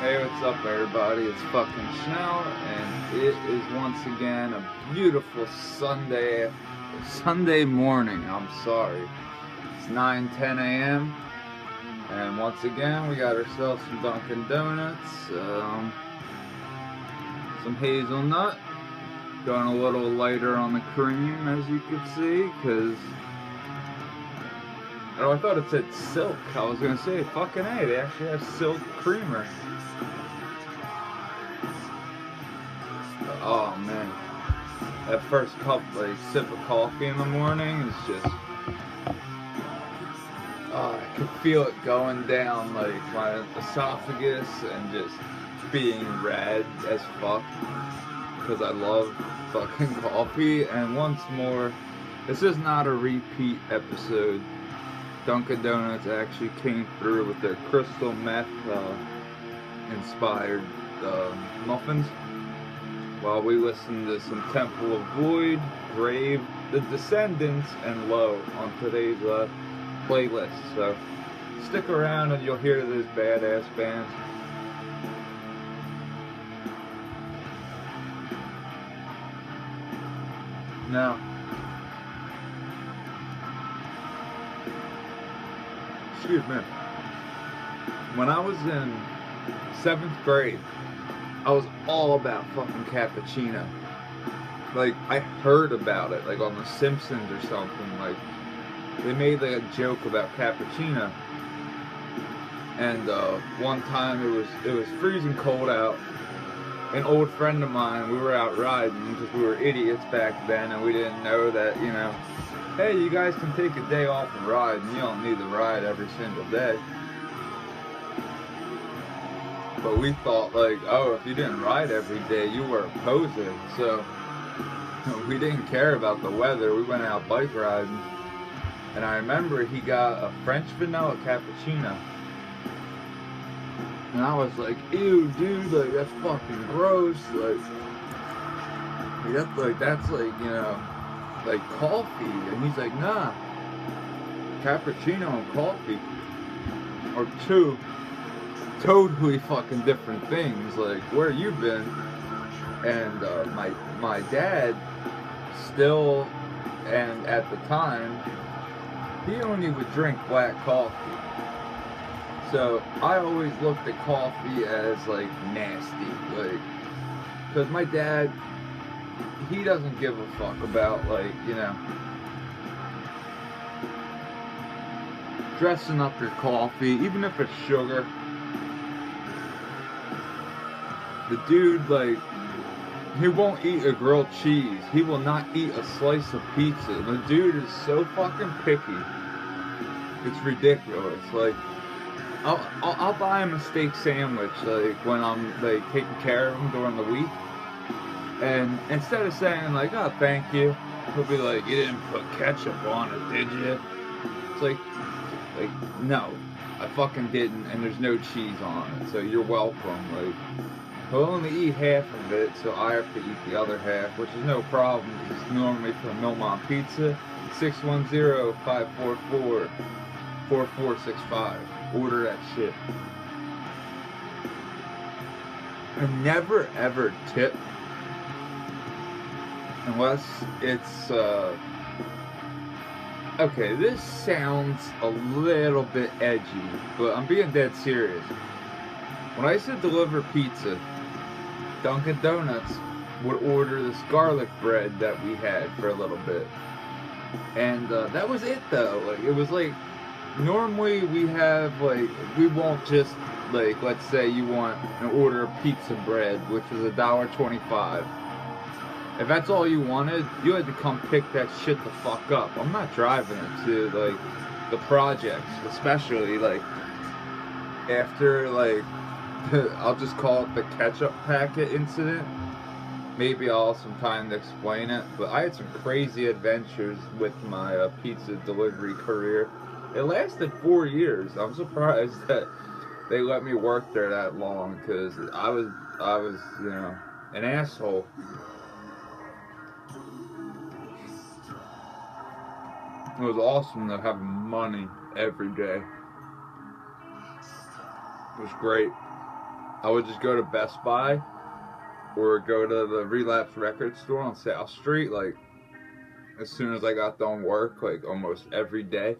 Hey, what's up everybody? It's fucking Schnell, and it is once again a beautiful Sunday morning. I'm sorry. It's 9:10 a.m. and once again we got ourselves some Dunkin' Donuts, some hazelnut, going a little lighter on the cream as you can see, because oh, I thought it said silk. I was gonna say, fucking A, they actually have silk creamer. Oh man, that first cup, sip of coffee in the morning is just, I could feel it going down like my esophagus and just being red as fuck because I love fucking coffee. And once more, this is not a repeat episode. Dunkin' Donuts actually came through with their crystal meth inspired muffins, while we listen to some Temple of Void, Grave, The Descendants, and Low on today's playlist. So stick around and you'll hear those badass bands. Now, excuse me, when I was in 7th grade, I was all about fucking cappuccino. Like, I heard about it, like on The Simpsons or something. Like, they made like a joke about cappuccino. And one time it was freezing cold out. An old friend of mine, we were out riding because we were idiots back then, and we didn't know that, you know, hey, you guys can take a day off and ride, and you don't need to ride every single day. But we thought, like, oh, if you didn't ride every day, you were a poser. So we didn't care about the weather. We went out bike riding. And I remember he got a French vanilla cappuccino. And I was like, ew, dude, like, that's fucking gross. That's like, you know, like coffee. And he's like, nah, cappuccino and coffee are two totally fucking different things. Like, where you been? And my dad still, and at the time, he only would drink black coffee. So I always looked at coffee as like nasty, like, because my dad, he doesn't give a fuck about, like, you know, dressing up your coffee, even if it's sugar. The dude, like, he won't eat a grilled cheese. He will not eat a slice of pizza. The dude is so fucking picky. It's ridiculous. Like, I'll buy him a steak sandwich, like, when I'm, like, taking care of him during the week. And instead of saying, like, oh, thank you, he'll be like, you didn't put ketchup on it, did you? It's like, no, I fucking didn't, and there's no cheese on it, so you're welcome. Like, he'll only eat half of it, so I have to eat the other half, which is no problem, because it's normally from Milmont Pizza, 610-544-4465. Order that shit. And never ever tip unless it's, okay, this sounds a little bit edgy, but I'm being dead serious. When I said deliver pizza, Dunkin' Donuts would order this garlic bread that we had for a little bit. And that was it though. Like, it was like, normally we have, like, we won't just, like, let's say you want an order of pizza bread, which was $1.25. If that's all you wanted, you had to come pick that shit the fuck up. I'm not driving it to, like, the projects, especially, like, after, like, I'll just call it the ketchup packet incident. Maybe I'll have some time to explain it, but I had some crazy adventures with my pizza delivery career. It lasted 4 years. I'm surprised that they let me work there that long, because I was, you know, an asshole. It was awesome to have money every day. It was great. I would just go to Best Buy or go to the Relapse record store on South Street, like, as soon as I got done work, like, almost every day.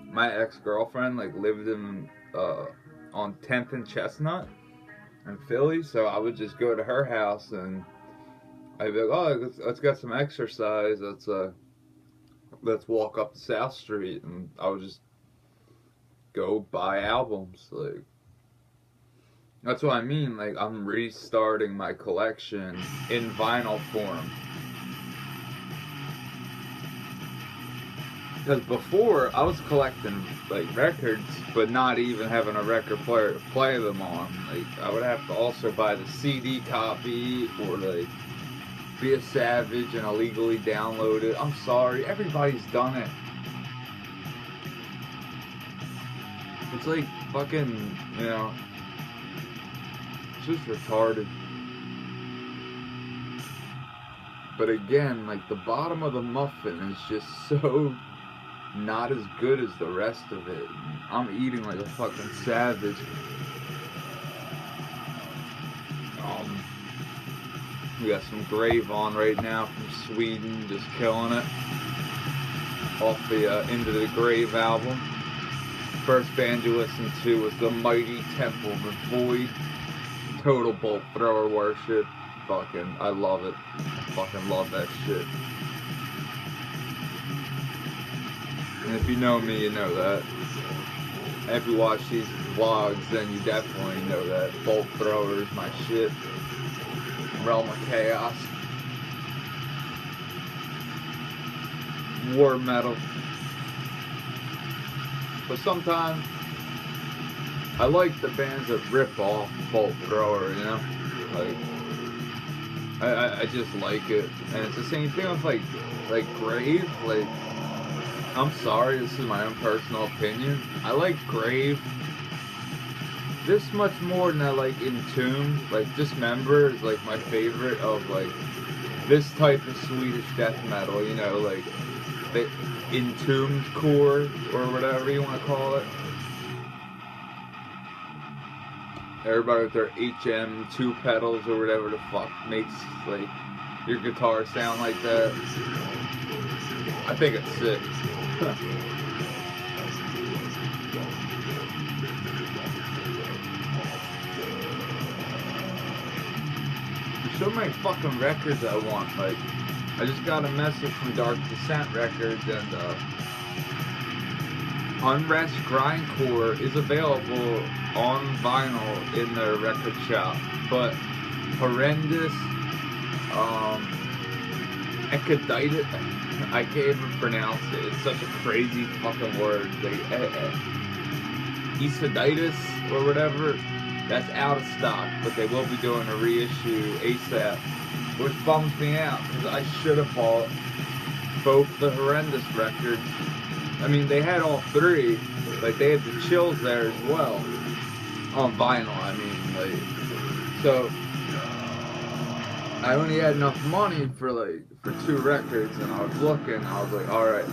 My ex-girlfriend, like, lived in, on 10th and Chestnut in Philly, so I would just go to her house and I'd be like, oh, let's get some exercise, let's walk up to South Street, and I would just go buy albums, like, that's what I mean, like, I'm restarting my collection in vinyl form. Because before, I was collecting, like, records, but not even having a record player to play them on. Like, I would have to also buy the CD copy, or, like, be a savage and illegally download it. I'm sorry, everybody's done it. It's like fucking, you know, it's just retarded. But again, like, the bottom of the muffin is just so not as good as the rest of it. I'm eating like a fucking savage. We got some Grave on right now from Sweden, just killing it. Off the Into the Grave album. First band you listened to was the Mighty Temple of the Void. Total bolt thrower worship. Fucking, I love it. I fucking love that shit. And if you know me, you know that. And if you watch these vlogs, then you definitely know that. Bolt thrower is my shit. Realm of Chaos. War metal. But sometimes I like the bands that rip off Bolt Thrower, you know? Like, I just like it. And it's the same thing with like Grave. Like, I'm sorry, this is my own personal opinion. I like Grave this much more than I like Entombed. Like, Dismember is like my favorite of like this type of Swedish death metal, you know, like the Entombed core or whatever you want to call it. Everybody with their HM 2 pedals or whatever the fuck makes like your guitar sound like that. I think it's sick. There's so many fucking records I want. Like, I just got a message from Dark Descent Records, and Unrest Grindcore is available on vinyl in their record shop, but Horrendous, Ecaditis, I can't even pronounce it. It's such a crazy fucking word. Like, Ecaditis or whatever, that's out of stock, but they will be doing a reissue ASAP, which bums me out because I should have bought both the Horrendous records. I mean, they had all three. Like, they had the Chills there as well on vinyl. I mean, like, so I only had enough money for 2 records, and I was looking. I was like, all right,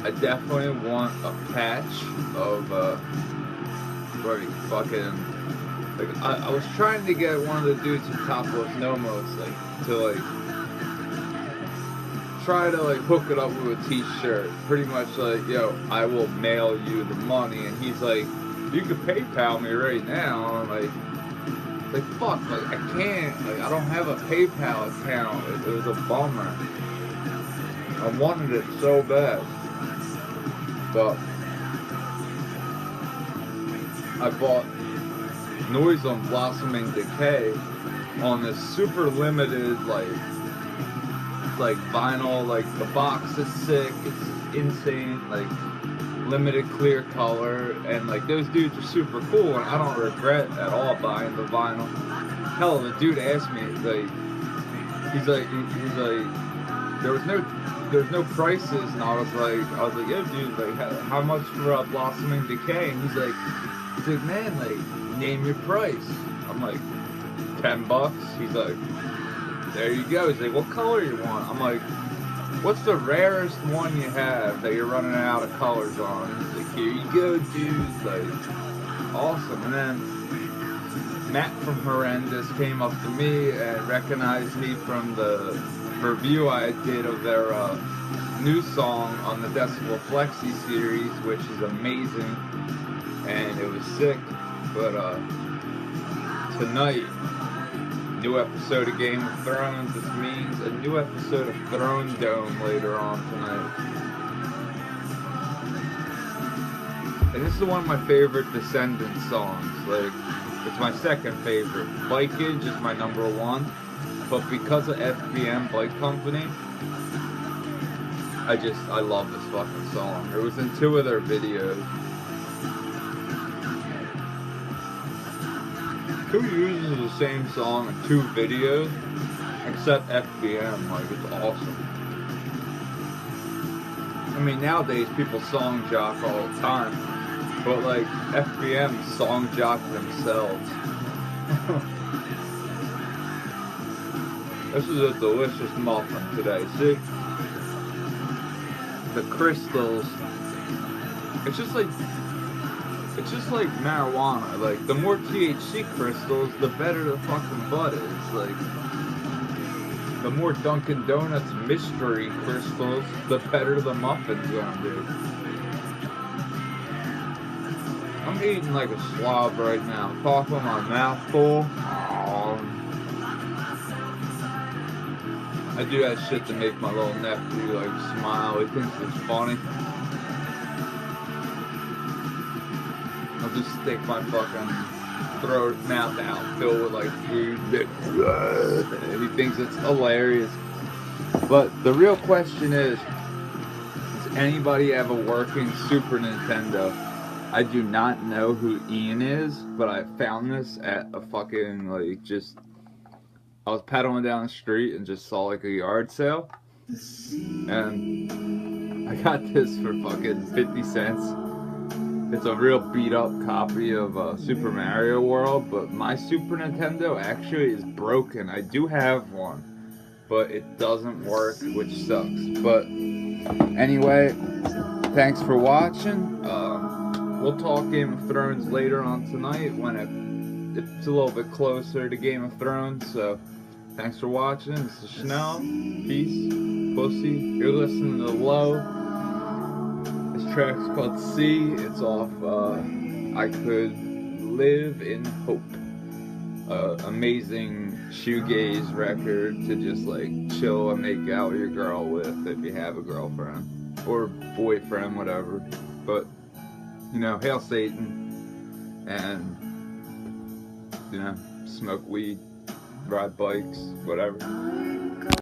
I definitely want a patch of I was trying to get one of the dudes from Topless Nomos to try to hook it up with a t-shirt. Pretty much like, yo, I will mail you the money. And he's like, you can PayPal me right now. And I'm like, fuck, I can't. I don't have a PayPal account. It was a bummer. I wanted it so bad. But I bought Noise on Blossoming Decay on this super limited vinyl. The box is sick, it's insane, limited clear color, and those dudes are super cool, and I don't regret at all buying the vinyl. Hell, the dude asked me, he's like there's no prices, and I was like, yo dude, how much for Blossoming Decay? And he's like, man, name your price. I'm like, $10. He's like, there you go. He's like, what color you want? I'm like, what's the rarest one you have that you're running out of colors on? He's like, here you go, dude. Awesome. And then Matt from Horrendous came up to me and recognized me from the review I did of their new song on the Decibel Flexi series, which is amazing, and it was sick. But tonight, new episode of Game of Thrones. This means a new episode of Throne Dome later on tonight. And this is one of my favorite Descendants songs. Like, it's my second favorite. Bikeage is my number one, but because of FBM Bike Company, I love this fucking song. It was in 2 of their videos. Who uses the same song in 2 videos? Except FBM, like, it's awesome. I mean, nowadays people song jock all the time, but like, FBM song jock themselves. This is a delicious muffin today, see? The crystals, it's just like marijuana. Like, the more THC crystals, the better the fucking bud is. Like, the more Dunkin' Donuts mystery crystals, the better the muffin's gonna be. I'm eating like a slob right now. Talking with my mouth full. I do that shit to make my little nephew like smile. He thinks it's funny. I'll just stick my fucking mouth out, filled with like food. And he thinks it's hilarious. But the real question is, does anybody have a working Super Nintendo? I do not know who Ian is, but I found this at a fucking, like, just, I was pedaling down the street and just saw like a yard sale. And I got this for fucking 50 cents. It's a real beat up copy of Super Mario World, but my Super Nintendo actually is broken. I do have one, but it doesn't work, which sucks. But anyway, thanks for watching. We'll talk Game of Thrones later on tonight when it's a little bit closer to Game of Thrones. So thanks for watching. This is Schnell. Peace. Pussy. You're listening to Low. This track's called C. It's off I Could Live in Hope. Amazing shoegaze record to just like chill and make out with your girl with if you have a girlfriend or boyfriend, whatever. But you know, hail Satan, and you know, smoke weed, ride bikes, whatever.